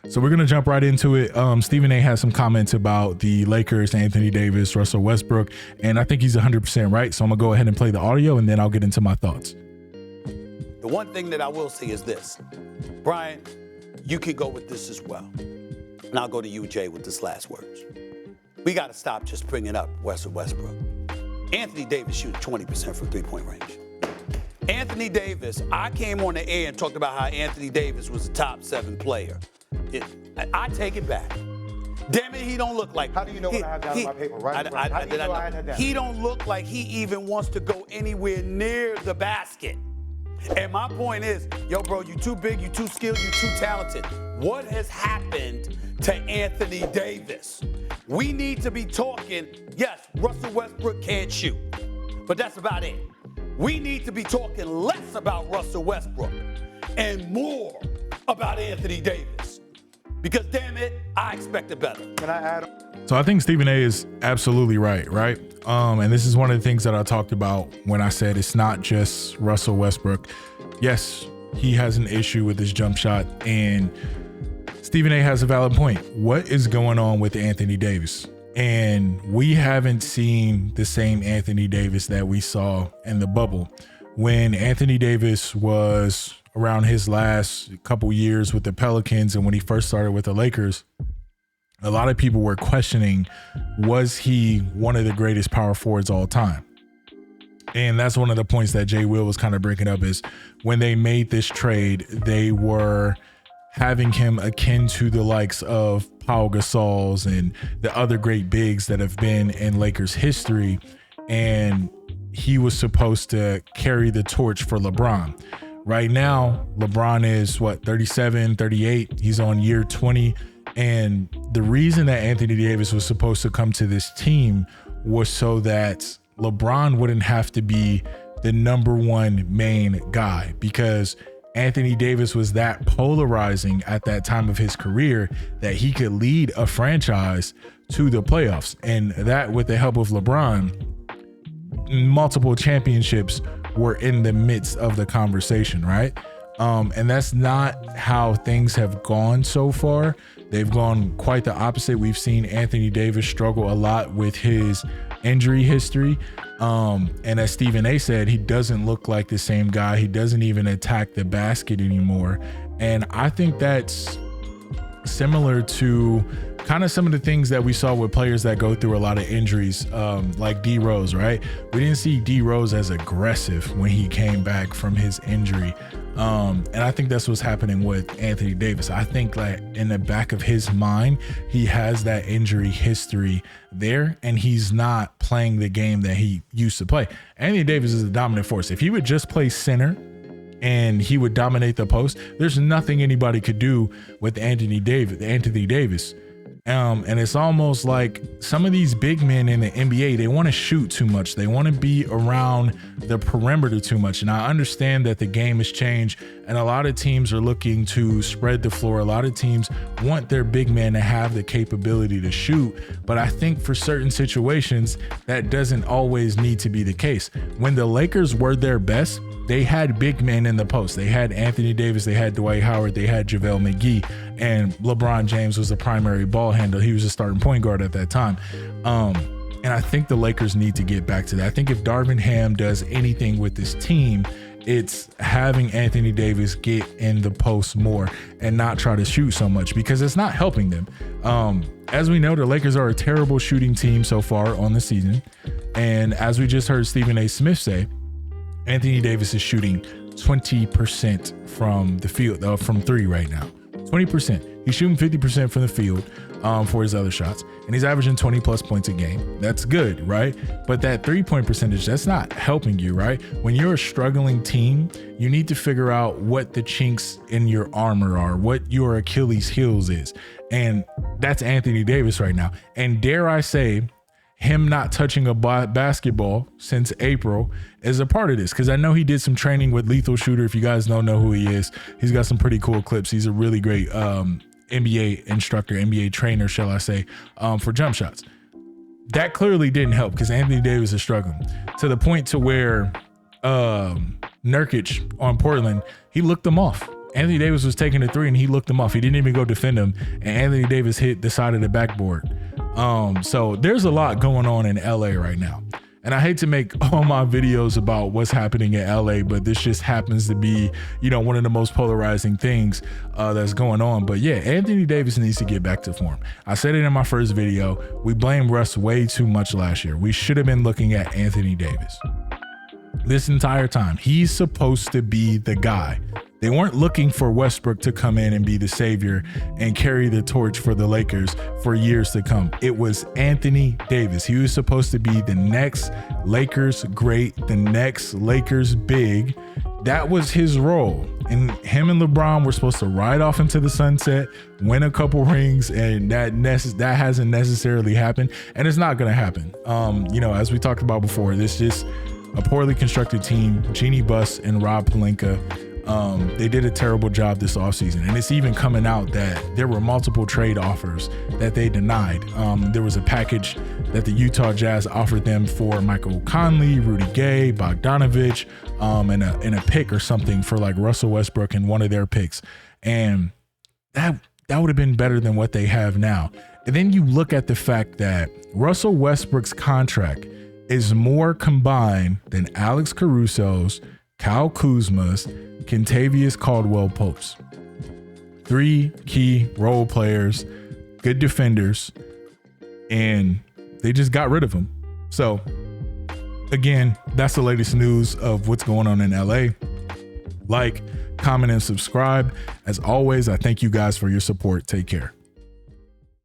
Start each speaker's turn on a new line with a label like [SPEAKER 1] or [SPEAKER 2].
[SPEAKER 1] So we're going to jump right into it. Stephen A has some comments about the Lakers, Anthony Davis, Russell Westbrook, and I think he's 100% right. So I'm going to go ahead and play the audio, and then I'll get into my thoughts.
[SPEAKER 2] The one thing that I will say is this. Brian, you can go with this as well. And I'll go to you, Jay, with this last words. We got to stop just bringing up Russell Westbrook. Anthony Davis shooting 20% from three-point range. Anthony Davis, I came on the air and talked about how Anthony Davis was a top 7 player. I take it back. Damn it, he don't look like.
[SPEAKER 3] How do you know what I have down on my paper? Right? How do you know I had that down?
[SPEAKER 2] He don't look like he even wants to go anywhere near the basket. And my point is, yo, bro, you too big, you too skilled, you too talented. What has happened to Anthony Davis? We need to be talking, yes, Russell Westbrook can't shoot, but that's about it. We need to be talking less about Russell Westbrook and more about Anthony Davis. Because damn it, I expected better.
[SPEAKER 3] Can I add?
[SPEAKER 1] So I think Stephen A is absolutely right? And this is one of the things that I talked about when I said it's not just Russell Westbrook. Yes, he has an issue with his jump shot, and Stephen A has a valid point. What is going on with Anthony Davis? And we haven't seen the same Anthony Davis that we saw in the bubble. When Anthony Davis was around his last couple years with the Pelicans and when he first started with the Lakers, a lot of people were questioning, was he one of the greatest power forwards all time? And that's one of the points that Jay Will was kind of bringing up, is when they made this trade, they were having him akin to the likes of Pau Gasol's and the other great bigs that have been in Lakers history. And he was supposed to carry the torch for LeBron. Right now, LeBron is 37, 38. He's on year 20. And the reason that Anthony Davis was supposed to come to this team was so that LeBron wouldn't have to be the number one main guy, because Anthony Davis was that polarizing at that time of his career that he could lead a franchise to the playoffs. And that, with the help of LeBron, multiple championships were in the midst of the conversation, right? And that's not how things have gone so far. They've gone quite the opposite. We've seen Anthony Davis struggle a lot with his injury history. And as Stephen A said, he doesn't look like the same guy. He doesn't even attack the basket anymore. And I think that's similar to kind of some of the things that we saw with players that go through a lot of injuries, like D Rose, right? We didn't see D Rose as aggressive when he came back from his injury. And I think that's what's happening with Anthony Davis. I think like in the back of his mind, he has that injury history there, and he's not playing the game that he used to play. Anthony Davis is a dominant force. If he would just play center and he would dominate the post, there's nothing anybody could do with Anthony Davis. And it's almost like some of these big men in the NBA, they want to shoot too much. They want to be around the perimeter too much. And I understand that the game has changed, and a lot of teams are looking to spread the floor. A lot of teams want their big man to have the capability to shoot. But I think for certain situations, that doesn't always need to be the case. When the Lakers were their best, they had big men in the post. They had Anthony Davis, they had Dwight Howard, they had JaVale McGee, and LeBron James was the primary ball handler. He was a starting point guard at that time. And I think the Lakers need to get back to that. I think if Darvin Ham does anything with this team, it's having Anthony Davis get in the post more and not try to shoot so much, because it's not helping them. As we know, the Lakers are a terrible shooting team so far on the season. And as we just heard Stephen A. Smith say, Anthony Davis is shooting 20% from the field, from three right now. 20%. He's shooting 50% from the field for his other shots, and he's averaging 20 plus points a game. That's good, right? But that 3-point percentage, that's not helping you, right? When you're a struggling team, you need to figure out what the chinks in your armor are, what your Achilles heels is. And that's Anthony Davis right now. And dare I say, him not touching a basketball since April is a part of this, because I know he did some training with Lethal Shooter. If you guys don't know who he is, he's got some pretty cool clips. He's a really great NBA instructor, NBA trainer, shall I say, for jump shots. That clearly didn't help, because Anthony Davis is struggling to the point to where Nurkic on Portland, he looked him off. Anthony Davis was taking the three and he looked him off. He didn't even go defend him. And Anthony Davis hit the side of the backboard. So there's a lot going on in LA right now. And I hate to make all my videos about what's happening in LA, but this just happens to be, one of the most polarizing things that's going on. But yeah, Anthony Davis needs to get back to form. I said it in my first video. We blamed Russ way too much last year. We should have been looking at Anthony Davis this entire time. He's supposed to be the guy. They weren't looking for Westbrook to come in and be the savior and carry the torch for the Lakers for years to come. It was Anthony Davis. He was supposed to be the next Lakers great, the next Lakers big. That was his role. And him and LeBron were supposed to ride off into the sunset, win a couple rings, and that hasn't necessarily happened. And it's not going to happen. As we talked about before, this is a poorly constructed team. Jeannie Buss and Rob Pelinka. They did a terrible job this offseason, and it's even coming out that there were multiple trade offers that they denied. There was a package that the Utah Jazz offered them for Michael Conley, Rudy Gay, Bogdanovich, and a pick or something for like Russell Westbrook and one of their picks. And that would have been better than what they have now. And then you look at the fact that Russell Westbrook's contract is more combined than Alex Caruso's, Kyle Kuzma's, Kentavious Caldwell-Pope's. 3 key role players, good defenders, and they just got rid of him. So again, that's the latest news of what's going on in LA. Like, comment, and subscribe. As always, I thank you guys for your support. Take care.